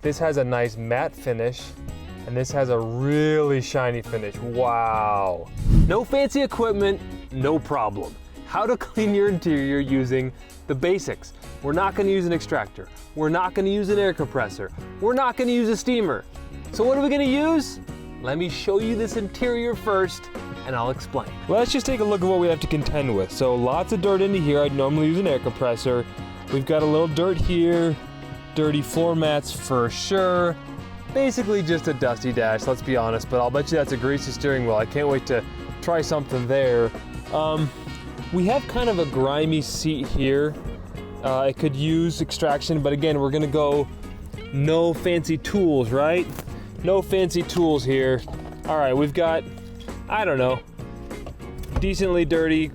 This has a nice matte finish, and this has a really shiny finish. Wow. No fancy equipment, no problem. How to clean your interior using the basics. We're not gonna use an extractor. We're not gonna use an air compressor. We're not gonna use a steamer. So what are we gonna use? Let me show you this interior first, and I'll explain. Let's just take a look at what we have to contend with. So lots of dirt into here. I'd normally use an air compressor. We've got a little dirt here, dirty floor mats for sure. Basically just a dusty dash, let's be honest, but I'll bet you that's a greasy steering wheel. I can't wait to try something there. We have kind of a grimy seat here. It could use extraction, but again, we're gonna go no fancy tools, right? No fancy tools here. All right, we've got, I don't know, decently dirty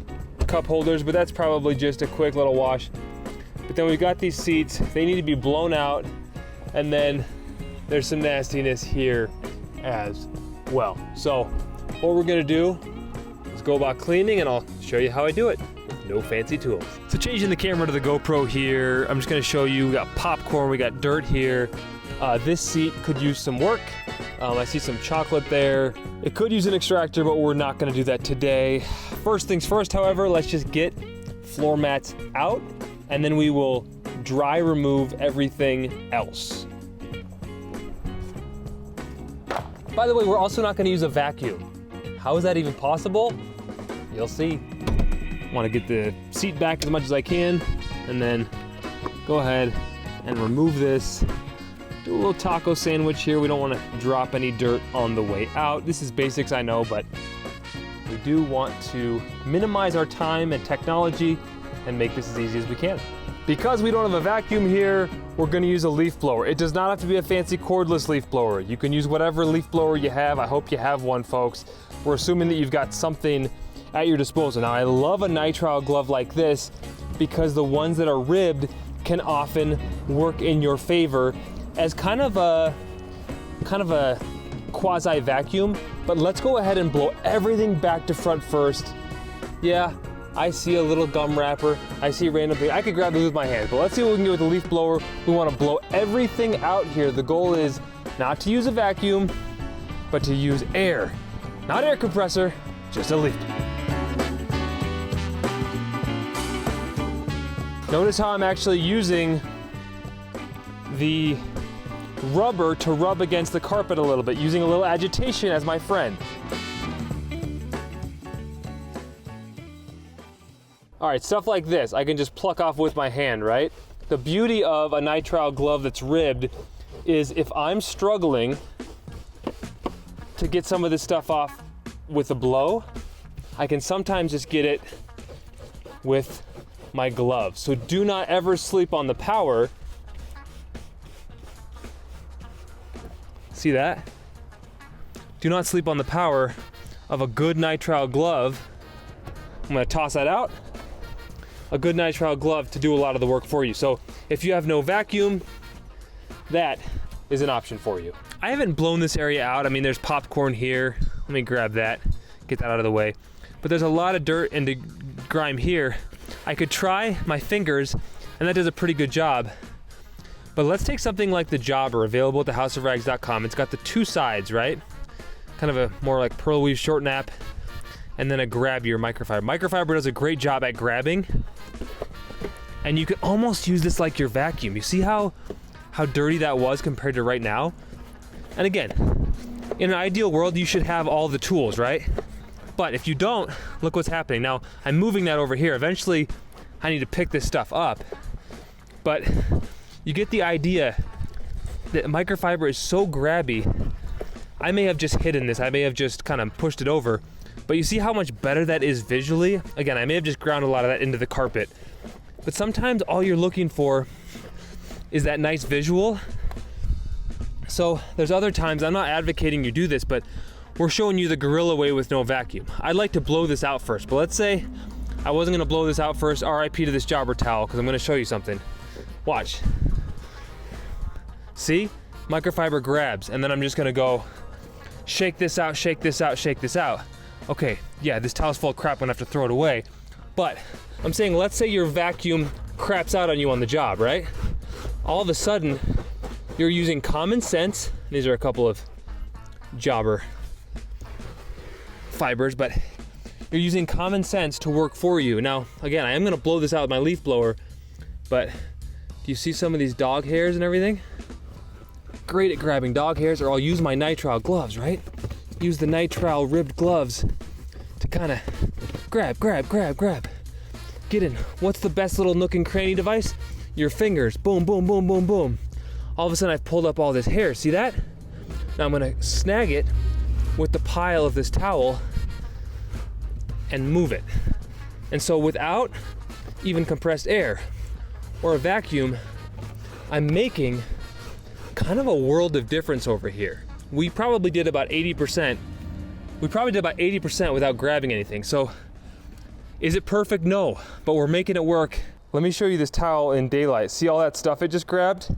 cup holders, but that's probably just a quick little wash. But then we've got these seats, they need to be blown out, and then there's some nastiness here as well. So what we're gonna do is go about cleaning, and I'll show you how I do it. No fancy tools. So changing the camera to the GoPro here, I'm just gonna show you, we got popcorn, we got dirt here. This seat could use some work. I see some chocolate there. It could use an extractor, but we're not gonna do that today. First things first, however, let's just get floor mats out, and then we will dry remove everything else. By the way, we're also not gonna use a vacuum. How is that even possible? You'll see. Want to get the seat back as much as I can, and then go ahead and remove this. Do a little taco sandwich here. We don't want to drop any dirt on the way out. This is basics, I know, but we do want to minimize our time and technology and make this as easy as we can. Because we don't have a vacuum here, we're going to use a leaf blower. It does not have to be a fancy cordless leaf blower. You can use whatever leaf blower you have. I hope you have one, folks. We're assuming that you've got something at your disposal. Now, I love a nitrile glove like this because the ones that are ribbed can often work in your favor as kind of a quasi vacuum. But let's go ahead and blow everything back to front first. Yeah, I see a little gum wrapper. I see random thing. I could grab this with my hands, but let's see what we can do with the leaf blower. We want to blow everything out here. The goal is not to use a vacuum, but to use air. Not air compressor, just a leaf blower. Notice how I'm actually using the rubber to rub against the carpet a little bit, using a little agitation as my friend. All right, stuff like this, I can just pluck off with my hand, right? The beauty of a nitrile glove that's ribbed is if I'm struggling to get some of this stuff off with a blow, I can sometimes just get it with my glove. So do not ever sleep on the power. See that? Do not sleep on the power of a good nitrile glove. I'm gonna toss that out. A good nitrile glove to do a lot of the work for you. So if you have no vacuum, that is an option for you. I haven't blown this area out. I mean, there's popcorn here. Let me grab that, get that out of the way. But there's a lot of dirt and grime here. I could try my fingers, and that does a pretty good job. But let's take something like the Jobber, available at thehouseofrags.com. It's got the two sides, right? Kind of a more like pearl weave short nap, and then a grab your microfiber. Microfiber does a great job at grabbing, and you can almost use this like your vacuum. You see how dirty that was compared to right now? And again, in an ideal world, you should have all the tools, right? But if you don't, look what's happening. Now, I'm moving that over here. Eventually, I need to pick this stuff up. But you get the idea that microfiber is so grabby. I may have just hidden this. I may have just kind of pushed it over. But you see how much better that is visually? Again, I may have just ground a lot of that into the carpet. But sometimes all you're looking for is that nice visual. So there's other times, I'm not advocating you do this, but we're showing you the gorilla way with no vacuum. I'd like to blow this out first, but let's say I wasn't gonna blow this out first. RIP to this Jobber towel, because I'm gonna show you something. Watch. See? Microfiber grabs, and then I'm just gonna go shake this out, shake this out, shake this out. Okay, yeah, this towel's full of crap, I'm gonna have to throw it away. But I'm saying, let's say your vacuum craps out on you on the job, right? All of a sudden, you're using common sense. These are a couple of jobber fibers, but you're using common sense to work for you. Now, again, I am gonna blow this out with my leaf blower, but do you see some of these dog hairs and everything? Great at grabbing dog hairs, or I'll use my nitrile gloves, right? Use the nitrile ribbed gloves to kind of grab. Get in. What's the best little nook and cranny device? Your fingers. Boom, boom, boom, boom, boom. All of a sudden I've pulled up all this hair. See that? Now I'm gonna snag it with the pile of this towel and move it. And so without even compressed air or a vacuum, I'm making kind of a world of difference over here. We probably did about 80%. We probably did about 80% without grabbing anything. So is it perfect? No, but we're making it work. Let me show you this towel in daylight. See all that stuff it just grabbed?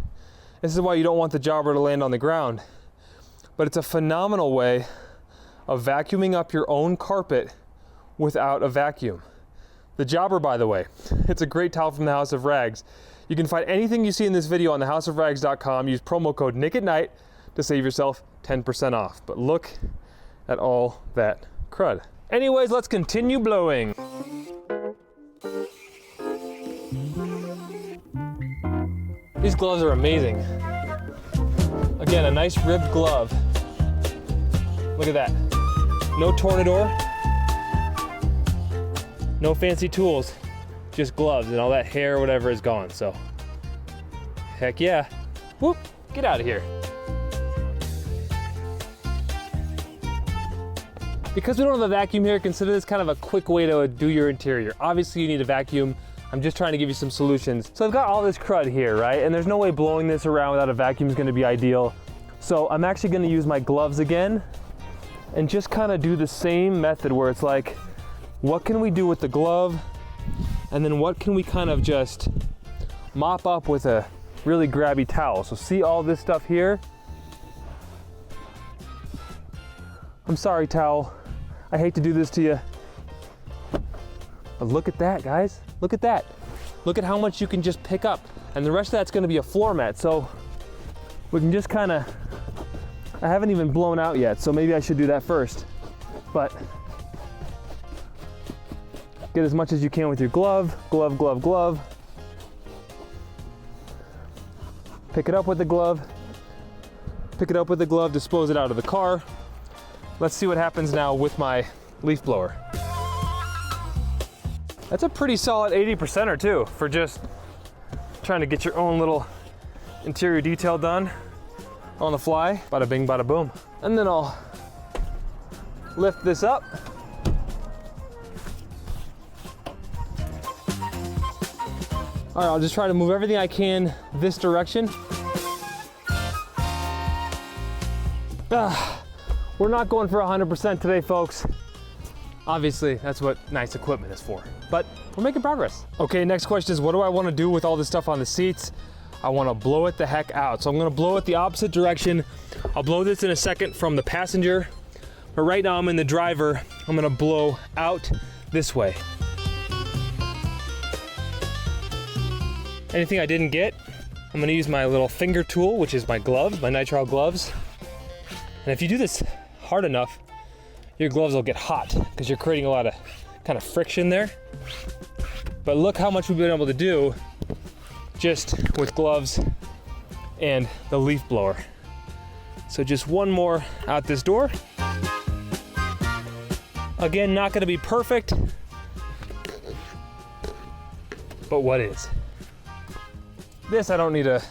This is why you don't want the jobber to land on the ground. But it's a phenomenal way of vacuuming up your own carpet without a vacuum. The jobber, by the way, it's a great towel from the House of Rags. You can find anything you see in this video on thehouseofrags.com. Use promo code NICKATNIGHT to save yourself 10% off. But look at all that crud. Anyways, let's continue blowing. These gloves are amazing. Again, a nice ribbed glove. Look at that. No Tornador. No fancy tools. Just gloves, and all that hair or whatever is gone, so. Heck yeah. Whoop, get out of here. Because we don't have a vacuum here, consider this kind of a quick way to do your interior. Obviously you need a vacuum. I'm just trying to give you some solutions. So I've got all this crud here, right? And there's no way blowing this around without a vacuum is gonna be ideal. So I'm actually gonna use my gloves again and just kind of do the same method where it's like, what can we do with the glove? And then what can we kind of just mop up with a really grabby towel? So see all this stuff here? I'm sorry, towel. I hate to do this to you. But look at that, guys. Look at that. Look at how much you can just pick up. And the rest of that's gonna be a floor mat. So we can just kind of, I haven't even blown out yet, so maybe I should do that first. But get as much as you can with your glove. Pick it up with the glove. Pick it up with the glove, dispose it out of the car. Let's see what happens now with my leaf blower. That's a pretty solid 80%er too, for just trying to get your own little interior detail done on the fly. Bada bing, bada boom. And then I'll lift this up. All right, I'll just try to move everything I can this direction. We're not going for 100% today, folks. Obviously, that's what nice equipment is for, but we're making progress. Okay, next question is, what do I want to do with all this stuff on the seats? I want to blow it the heck out. So I'm going to blow it the opposite direction. I'll blow this in a second from the passenger, but right now I'm in the driver. I'm going to blow out this way. Anything I didn't get, I'm going to use my little finger tool, which is my gloves, my nitrile gloves. And if you do this hard enough, your gloves will get hot because you're creating a lot of kind of friction there. But look how much we've been able to do just with gloves and the leaf blower. So just one more out this door. Again, not gonna be perfect, but what is? This I don't need to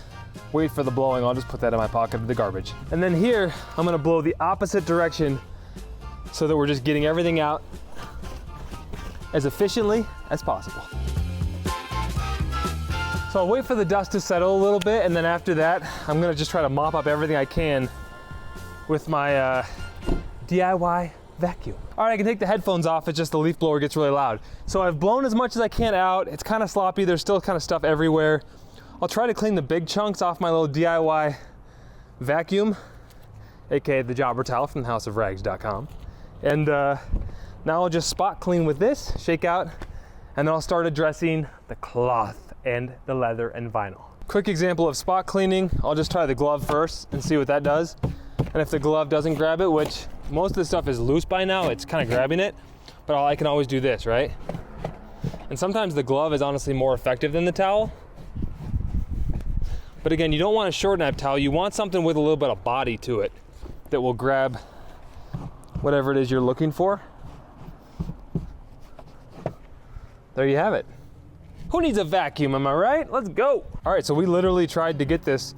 wait for the blowing. I'll just put that in my pocket of the garbage. And then here, I'm gonna blow the opposite direction so that we're just getting everything out as efficiently as possible. So I'll wait for the dust to settle a little bit, and then after that, I'm gonna just try to mop up everything I can with my DIY vacuum. All right, I can take the headphones off, it's just the leaf blower gets really loud. So I've blown as much as I can out. It's kind of sloppy, there's still kind of stuff everywhere. I'll try to clean the big chunks off my little DIY vacuum, AKA the jobber towel from thehouseofrags.com. And now I'll just spot clean with this, shake out, and then I'll start addressing the cloth and the leather and vinyl. Quick example of spot cleaning. I'll just try the glove first and see what that does. And if the glove doesn't grab it, which most of the stuff is loose by now, it's kind of grabbing it, but I can always do this, right? And sometimes the glove is honestly more effective than the towel. But again, you don't want a short nap towel. You want something with a little bit of body to it that will grab whatever it is you're looking for. There you have it. Who needs a vacuum, am I right? Let's go. All right, so we literally tried to get this,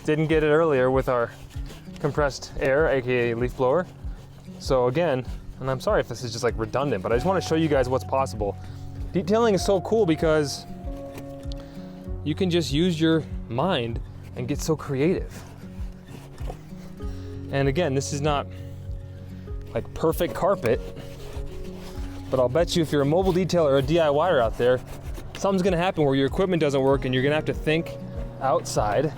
didn't get it earlier with our compressed air, AKA leaf blower. So again, and I'm sorry if this is just like redundant, but I just want to show you guys what's possible. Detailing is so cool because you can just use your mind and get so creative. And again, this is not like perfect carpet, but I'll bet you if you're a mobile detailer or a DIYer out there, something's gonna happen where your equipment doesn't work and you're gonna have to think outside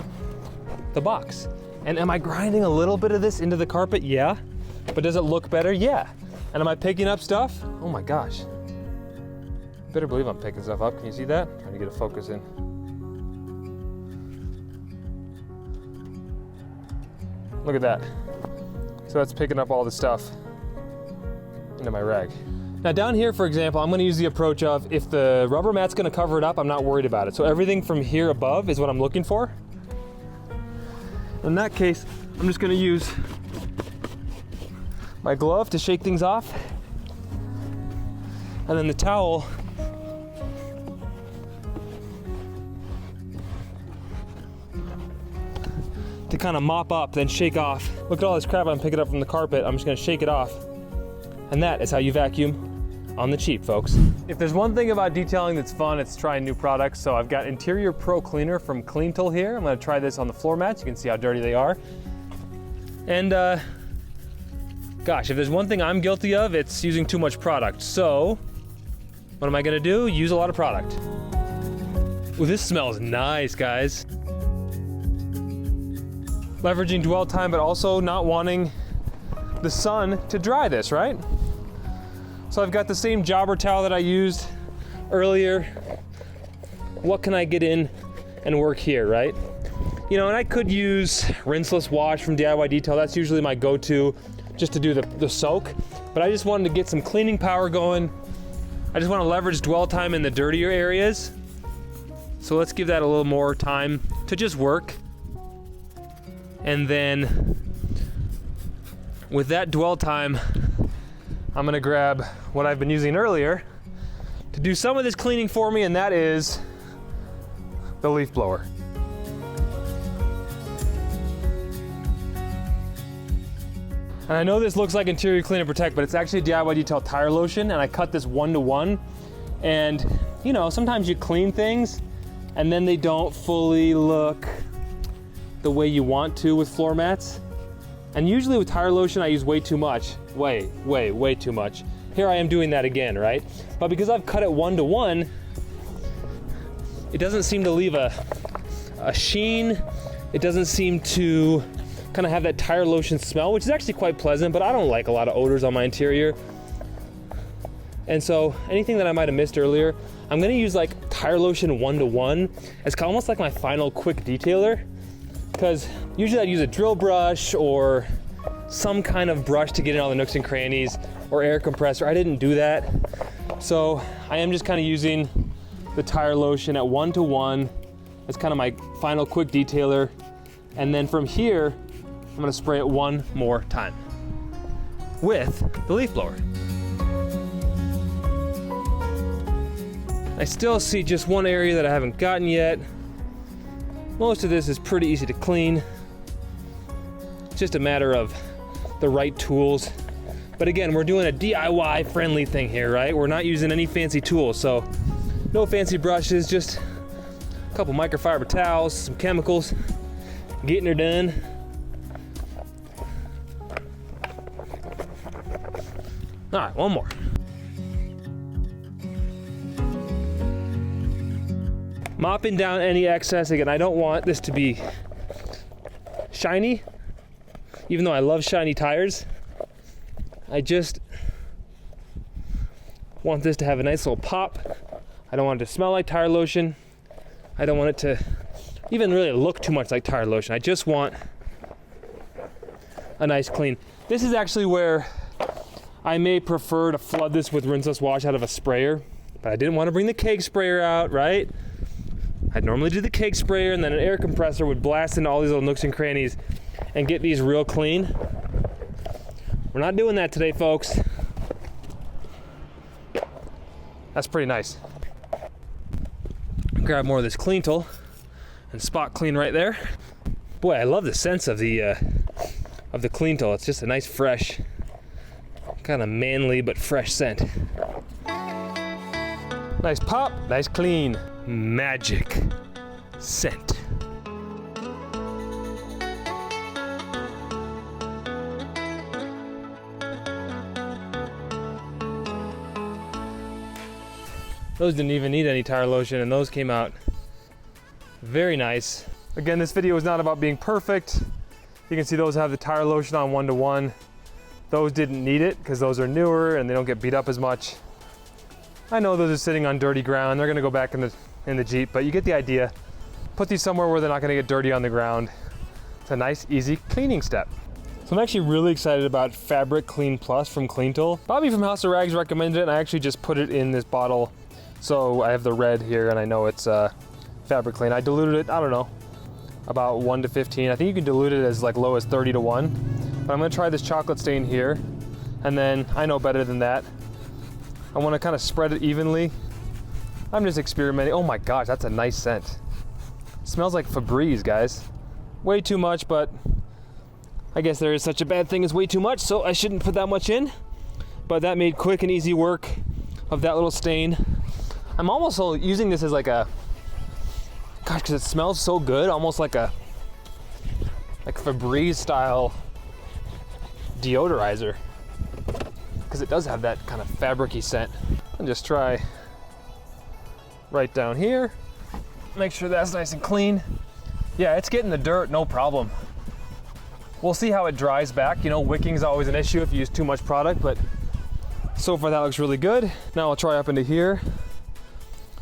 the box. And am I grinding a little bit of this into the carpet? Yeah. But does it look better? Yeah. And am I picking up stuff? Oh my gosh. Better believe I'm picking stuff up. Can you see that? Trying to get a focus in. Look at that. So that's picking up all the stuff into my rag. Now down here, for example, I'm gonna use the approach of if the rubber mat's gonna cover it up, I'm not worried about it. So everything from here above is what I'm looking for. In that case, I'm just gonna use my glove to shake things off, and then the towel to kind of mop up, then shake off. Look at all this crap I'm picking up from the carpet. I'm just gonna shake it off. And that is how you vacuum on the cheap, folks. If there's one thing about detailing that's fun, it's trying new products. So I've got Interior Pro Cleaner from CleanTool here. I'm gonna try this on the floor mats. You can see how dirty they are. And gosh, if there's one thing I'm guilty of, it's using too much product. So what am I gonna do? Use a lot of product. Ooh, this smells nice, guys. Leveraging dwell time, but also not wanting the sun to dry this, right? So I've got the same jobber towel that I used earlier. What can I get in and work here, right? You know, and I could use rinseless wash from DIY Detail. That's usually my go-to just to do the soak. But I just wanted to get some cleaning power going. I just want to leverage dwell time in the dirtier areas. So let's give that a little more time to just work. And then with that dwell time, I'm gonna grab what I've been using earlier to do some of this cleaning for me, and that is the leaf blower. And I know this looks like Interior Clean and Protect, but it's actually DIY Detail tire lotion, and I cut this 1-to-1. And you know, sometimes you clean things and then they don't fully look the way you want to with floor mats. And usually with tire lotion, I use way too much. Way too much. Here I am doing that again, right? But because I've cut it 1-to-1, it doesn't seem to leave a sheen. It doesn't seem to kind of have that tire lotion smell, which is actually quite pleasant, but I don't like a lot of odors on my interior. And so anything that I might have missed earlier, I'm gonna use like tire lotion 1-to-1 as almost like my final quick detailer, because usually I'd use a drill brush or some kind of brush to get in all the nooks and crannies, or air compressor. I didn't do that. So I am just kind of using the tire lotion at 1-to-1 as kind of my final quick detailer. And then from here, I'm gonna spray it one more time with the leaf blower. I still see just one area that I haven't gotten yet. Most of this is pretty easy to clean. It's just a matter of the right tools. But again, we're doing a DIY friendly thing here, right? We're not using any fancy tools, so no fancy brushes, just a couple microfiber towels, some chemicals, getting her done. All right, one more. Mopping down any excess. Again, I don't want this to be shiny, even though I love shiny tires. I just want this to have a nice little pop. I don't want it to smell like tire lotion. I don't want it to even really look too much like tire lotion. I just want a nice clean. This is actually where I may prefer to flood this with rinseless wash out of a sprayer, but I didn't want to bring the keg sprayer out, right? I'd normally do the keg sprayer, and then an air compressor would blast into all these little nooks and crannies and get these real clean. We're not doing that today, folks. That's pretty nice. Grab more of this Clean Tool and spot clean right there. Boy, I love the sense of the Clean Tool. It's just a nice, fresh, kind of manly but fresh scent. Nice pop, nice clean, magic scent. Those didn't even need any tire lotion, and those came out very nice. Again, this video is not about being perfect. You can see those have the tire lotion on 1-to-1. Those didn't need it because those are newer and they don't get beat up as much. I know those are sitting on dirty ground. They're gonna go back in the Jeep, but you get the idea. Put these somewhere where they're not gonna get dirty on the ground. It's a nice, easy cleaning step. So I'm actually really excited about Fabric Clean Plus from Clean Tool. Bobby from House of Rags recommended it, and I actually just put it in this bottle. So I have the red here, and I know it's Fabric Clean. I diluted it, I don't know, about 1 to 15. I think you can dilute it as like low as 30 to 1. But I'm gonna try this chocolate stain here, and then I know better than that. I wanna kind of spread it evenly. I'm just experimenting. Oh my gosh, that's a nice scent. It smells like Febreze, guys. Way too much, but I guess there is such a bad thing as way too much, so I shouldn't put that much in. But that made quick and easy work of that little stain. I'm almost using this as like a, gosh, because it smells so good, almost like Febreze style deodorizer, because it does have that kind of fabricy scent. And just try right down here. Make sure that's nice and clean. Yeah, it's getting the dirt, no problem. We'll see how it dries back. You know, wicking is always an issue if you use too much product, but so far that looks really good. Now I'll try up into here.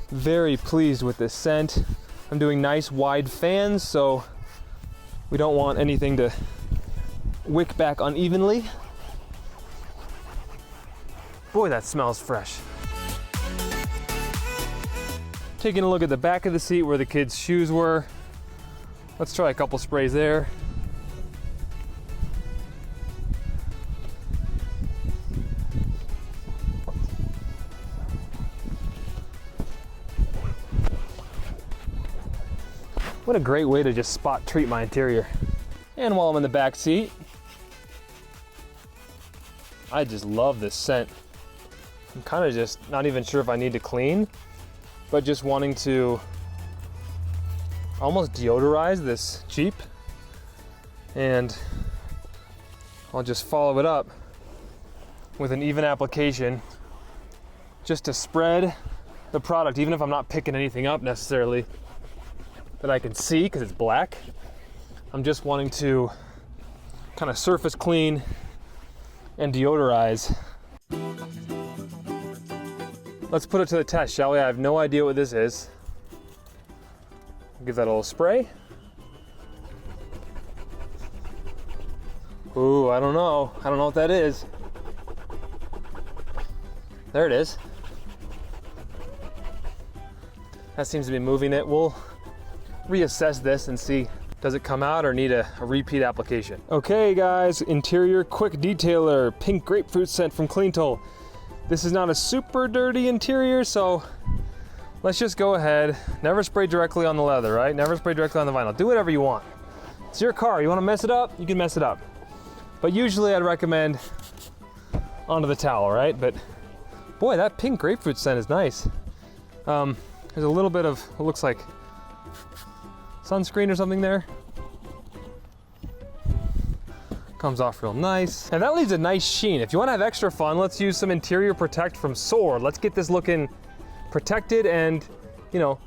Very pleased with this scent. I'm doing nice wide fans, so we don't want anything to wick back unevenly. Boy, that smells fresh. Taking a look at the back of the seat where the kids' shoes were. Let's try a couple sprays there. What a great way to just spot treat my interior. And while I'm in the back seat, I just love this scent. I'm kind of just not even sure if I need to clean, but just wanting to almost deodorize this Jeep. And I'll just follow it up with an even application just to spread the product, even if I'm not picking anything up necessarily that I can see because it's black. I'm just wanting to kind of surface clean and deodorize. Let's put it to the test, shall we? I have no idea what this is. Give that a little spray. Ooh, I don't know. I don't know what that is. There it is. That seems to be moving it. We'll reassess this and see, does it come out or need a repeat application? Okay guys, interior quick detailer, pink grapefruit scent from Clean Tool. This is not a super dirty interior, so let's just go ahead. Never spray directly on the leather, right? Never spray directly on the vinyl. Do whatever you want. It's your car. You want to mess it up? You can mess it up. But usually I'd recommend onto the towel, right? But boy, that pink grapefruit scent is nice. There's a little bit of, it looks like sunscreen or something there. Comes off real nice. And that leaves a nice sheen. If you want to have extra fun, let's use some Interior Protect from Sword. Let's get this looking protected, and you know,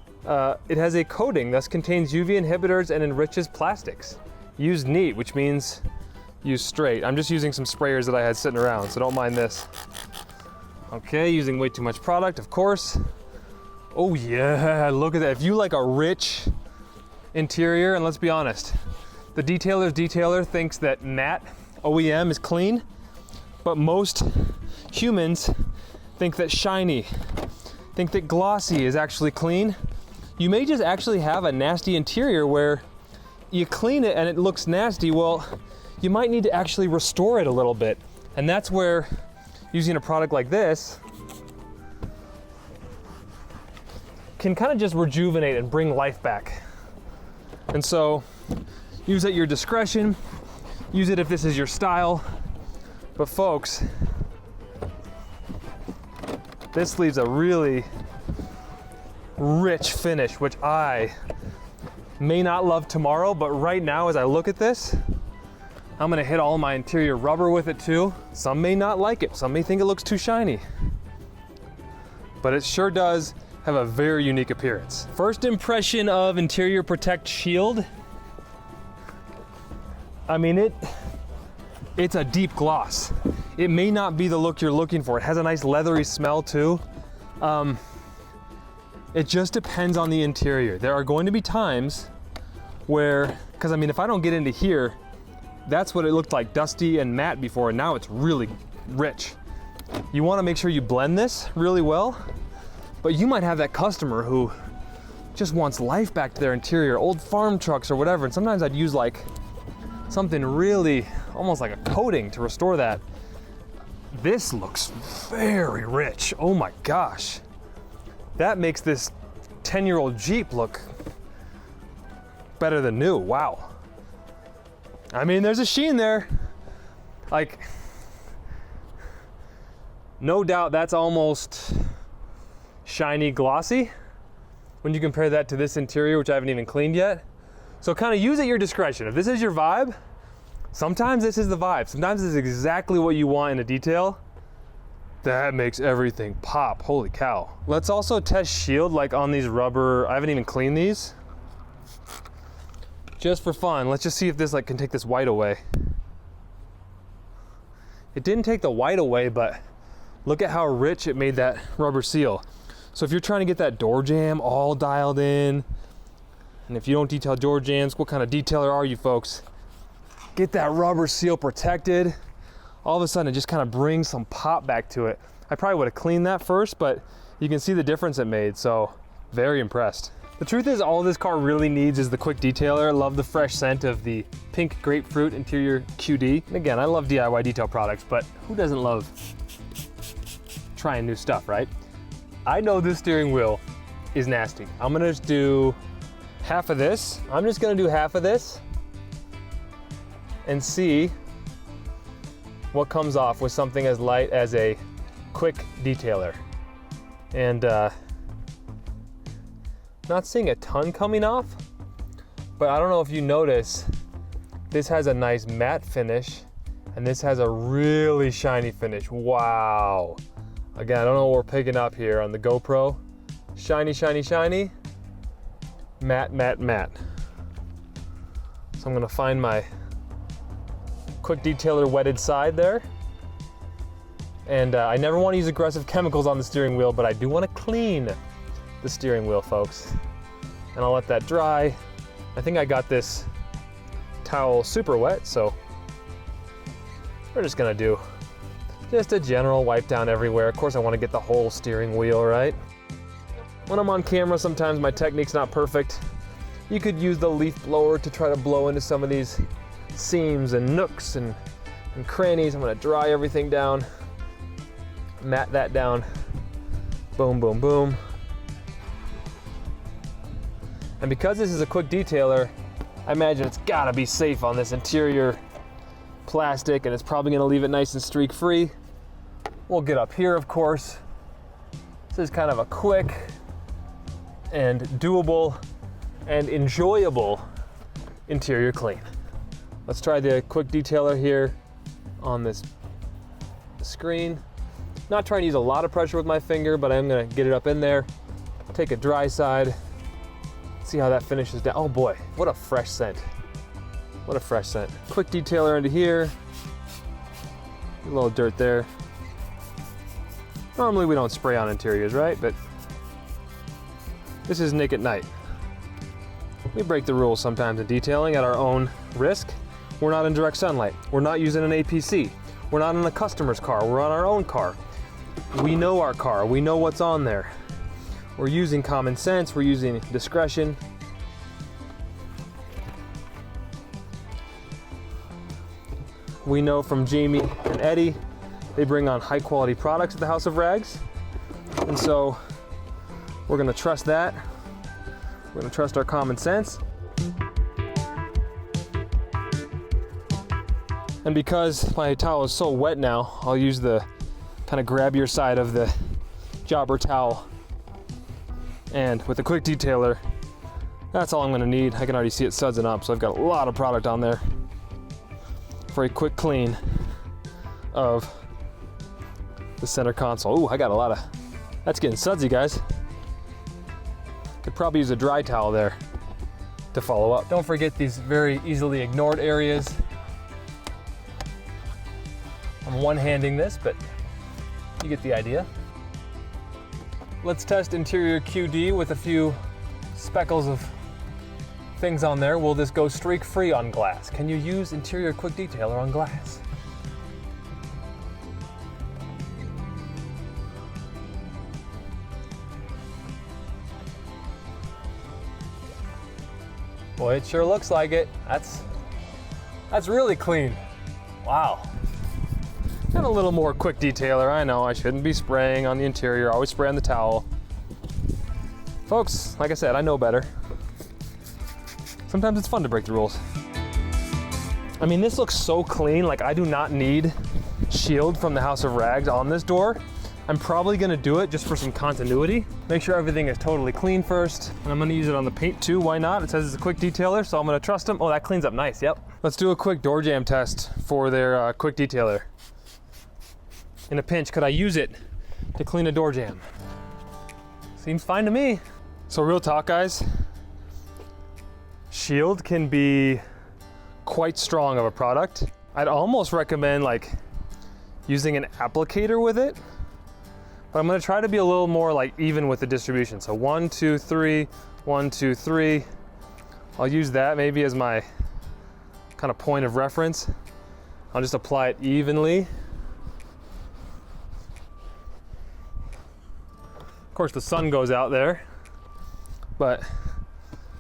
it has a coating, thus contains UV inhibitors and enriches plastics. Use neat, which means use straight. I'm just using some sprayers that I had sitting around, so don't mind this. Okay, using way too much product, of course. Oh yeah, look at that. If you like a rich interior, and let's be honest, the detailer's detailer thinks that matte OEM is clean, but most humans think that shiny, think that glossy is actually clean. You may just actually have a nasty interior where you clean it and it looks nasty. Well, you might need to actually restore it a little bit. And that's where using a product like this can kind of just rejuvenate and bring life back. And so use at your discretion, use it if this is your style. But folks, this leaves a really rich finish, which I may not love tomorrow, but right now as I look at this, I'm gonna hit all my interior rubber with it too. Some may not like it, some may think it looks too shiny, but it sure does have a very unique appearance. First impression of Interior Protect Shield. I mean, it's a deep gloss. It may not be the look you're looking for. It has a nice leathery smell too. It just depends on the interior. There are going to be times where, because I mean, if I don't get into here, that's what it looked like, dusty and matte before, and now it's really rich. You want to make sure you blend this really well, but you might have that customer who just wants life back to their interior, old farm trucks or whatever, and sometimes I'd use like something really, almost like a coating to restore that. This looks very rich. Oh my gosh. That makes this 10-year-old Jeep look better than new. Wow. I mean, there's a sheen there. Like, no doubt that's almost shiny glossy when you compare that to this interior, which I haven't even cleaned yet. So kind of use at your discretion. If this is your vibe, sometimes this is the vibe. Sometimes this is exactly what you want in a detail. That makes everything pop, holy cow. Let's also test shield like on these rubber. I haven't even cleaned these. Just for fun, let's just see if this like can take this white away. It didn't take the white away, but look at how rich it made that rubber seal. So if you're trying to get that door jamb all dialed in, and if you don't detail door jambs, what kind of detailer are you folks? Get that rubber seal protected. All of a sudden it just kind of brings some pop back to it. I probably would have cleaned that first, but you can see the difference it made, so very impressed. The truth is all this car really needs is the quick detailer. I love the fresh scent of the pink grapefruit interior QD. And again, I love DIY detail products, but who doesn't love trying new stuff, right? I know this steering wheel is nasty. I'm gonna just do half of this. I'm just gonna do half of this and see what comes off with something as light as a quick detailer. And not seeing a ton coming off, but I don't know if you notice, this has a nice matte finish and this has a really shiny finish. Wow. Again, I don't know what we're picking up here on the GoPro. Shiny, shiny, shiny, matte, matte, matte. So I'm gonna find my quick detailer wetted side there. And I never want to use aggressive chemicals on the steering wheel, but I do want to clean the steering wheel, folks. And I'll let that dry. I think I got this towel super wet, so we're just gonna do just a general wipe down everywhere. Of course, I want to get the whole steering wheel right. When I'm on camera, sometimes my technique's not perfect. You could use the leaf blower to try to blow into some of these seams and nooks and crannies. I'm gonna dry everything down, matte that down, boom, boom, boom. And because this is a quick detailer, I imagine it's gotta be safe on this interior plastic, and it's probably gonna leave it nice and streak free. We'll get up here, of course. This is kind of a quick and doable and enjoyable interior clean. Let's try the quick detailer here on this screen. Not trying to use a lot of pressure with my finger, but I'm gonna get it up in there, take a dry side, see how that finishes down. Oh boy, what a fresh scent. What a fresh scent. Quick detailer into here. A little dirt there. Normally we don't spray on interiors, right? But this is Nick at night. We break the rules sometimes in detailing at our own risk. We're not in direct sunlight. We're not using an APC. We're not in a customer's car. We're on our own car. We know our car. We know what's on there. We're using common sense. We're using discretion. We know from Jamie and Eddie, they bring on high quality products at the House of Rags. And so we're gonna trust that. We're gonna trust our common sense. And because my towel is so wet now, I'll use the kind of grabbier side of the jobber towel. And with a quick detailer, that's all I'm gonna need. I can already see it sudsing up, so I've got a lot of product on there for a quick clean of the center console. Ooh, I got a lot of, that's getting sudsy, guys. Could probably use a dry towel there to follow up. Don't forget these very easily ignored areas. I'm one-handing this, but you get the idea. Let's test interior QD with a few speckles of things on there. Will this go streak-free on glass? Can you use interior quick detailer on glass? Boy, it sure looks like it. That's really clean. Wow. And a little more quick detailer. I know I shouldn't be spraying on the interior. Always spray on the towel. Folks, like I said, I know better. Sometimes it's fun to break the rules. I mean, this looks so clean. Like, I do not need shield from the House of Rags on this door. I'm probably gonna do it just for some continuity. Make sure everything is totally clean first. And I'm gonna use it on the paint too, why not? It says it's a quick detailer, so I'm gonna trust them. Oh, that cleans up nice, yep. Let's do a quick door jam test for their quick detailer. In a pinch, could I use it to clean a door jam? Seems fine to me. So real talk, guys, shield can be quite strong of a product. I'd almost recommend like using an applicator with it, but I'm gonna try to be a little more like even with the distribution. So 1, 2, 3, 1, 2, 3. I'll use that maybe as my kind of point of reference. I'll just apply it evenly. Of course, the sun goes out there, but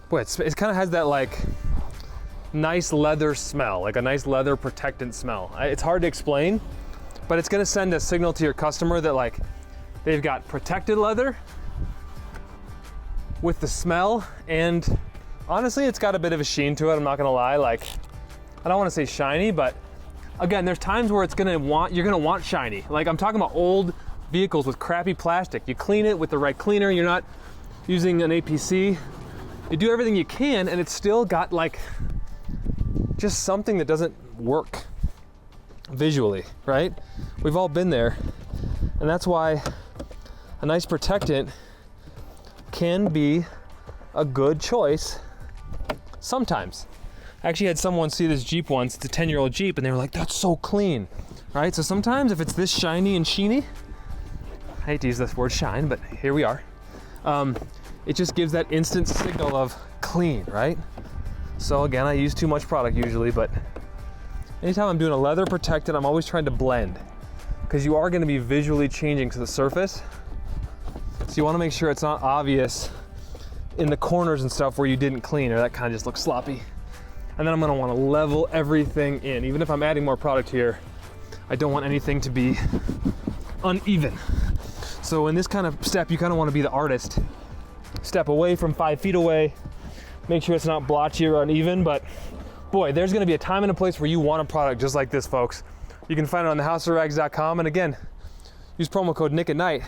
boy, it kind of has that like nice leather smell, like a nice leather protectant smell. It's hard to explain, but it's gonna send a signal to your customer that like they've got protected leather with the smell, and honestly, it's got a bit of a sheen to it. I'm not gonna lie. Like, I don't want to say shiny, but again, there's times where you're gonna want shiny. Like, I'm talking about old vehicles with crappy plastic. You clean it with the right cleaner. You're not using an APC. You do everything you can, and it's still got like just something that doesn't work visually, right? We've all been there, and that's why a nice protectant can be a good choice sometimes. I actually had someone see this Jeep once. It's a 10-year-old Jeep, and they were like, that's so clean, right? So sometimes if it's this shiny and sheeny, I hate to use this word shine, but here we are. It just gives that instant signal of clean, right? So again, I use too much product usually, but anytime I'm doing a leather protected, I'm always trying to blend, because you are gonna be visually changing to the surface. So you wanna make sure it's not obvious in the corners and stuff where you didn't clean, or that kind of just looks sloppy. And then I'm gonna wanna level everything in. Even if I'm adding more product here, I don't want anything to be uneven. So in this kind of step, you kind of want to be the artist. Step away from 5 feet away, make sure it's not blotchy or uneven, but boy, there's going to be a time and a place where you want a product just like this, folks. You can find it on thehouseofrags.com, and again, use promo code NICKATNIGHT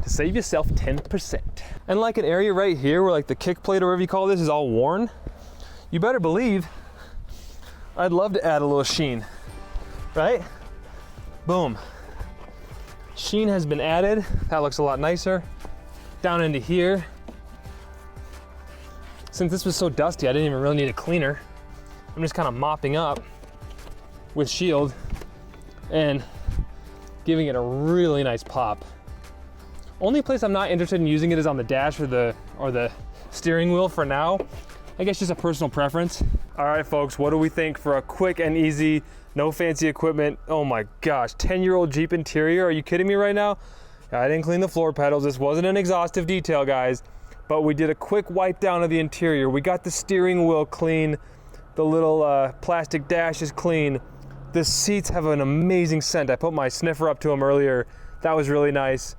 to save yourself 10%. And like an area right here where like the kick plate or whatever you call this is all worn, you better believe I'd love to add a little sheen, right? Boom. Sheen has been added. That looks a lot nicer. Down into here. Since this was so dusty, I didn't even really need a cleaner. I'm just kind of mopping up with Shield and giving it a really nice pop. Only place I'm not interested in using it is on the dash or the steering wheel for now. I guess just a personal preference. All right, folks, what do we think for a quick and easy, no fancy equipment? Oh my gosh, 10-year-old Jeep interior. Are you kidding me right now? I didn't clean the floor pedals. This wasn't an exhaustive detail, guys, but we did a quick wipe down of the interior. We got the steering wheel clean. The little plastic dash is clean. The seats have an amazing scent. I put my sniffer up to them earlier. That was really nice.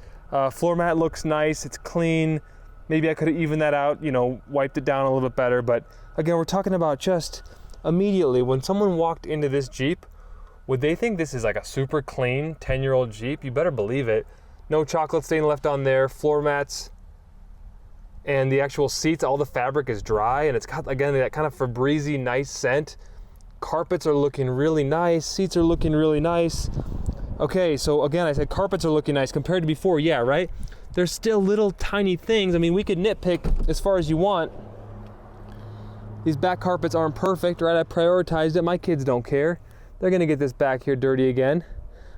Floor mat looks nice. It's clean. Maybe I could have evened that out, you know, wiped it down a little bit better. But again, we're talking about just immediately when someone walked into this Jeep, would they think this is like a super clean 10-year-old Jeep? You better believe it. No chocolate stain left on there. Floor mats and the actual seats, all the fabric is dry, and it's got, again, that kind of Febreze nice scent. Carpets are looking really nice. Seats are looking really nice. Okay, so again, I said carpets are looking nice compared to before. Yeah, right? There's still little tiny things. I mean, we could nitpick as far as you want. These back carpets aren't perfect, right? I prioritized it. My kids don't care. They're gonna get this back here dirty again.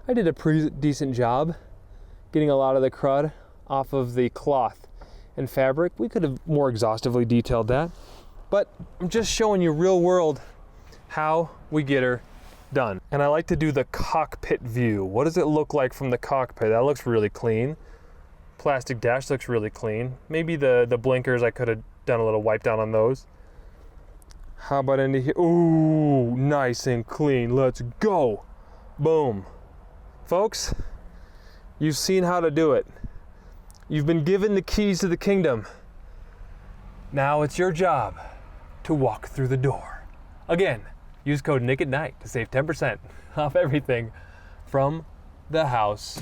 I did a pretty decent job getting a lot of the crud off of the cloth and fabric. We could have more exhaustively detailed that, but I'm just showing you real world how we get her done. And I like to do the cockpit view. What does it look like from the cockpit? That looks really clean. Plastic dash looks really clean. Maybe the blinkers, I could have done a little wipe down on those. How about into here? Ooh, nice and clean. Let's go. Boom. Folks, you've seen how to do it. You've been given the keys to the kingdom. Now it's your job to walk through the door. Again, use code NICKATNIGHT to save 10% off everything from the house.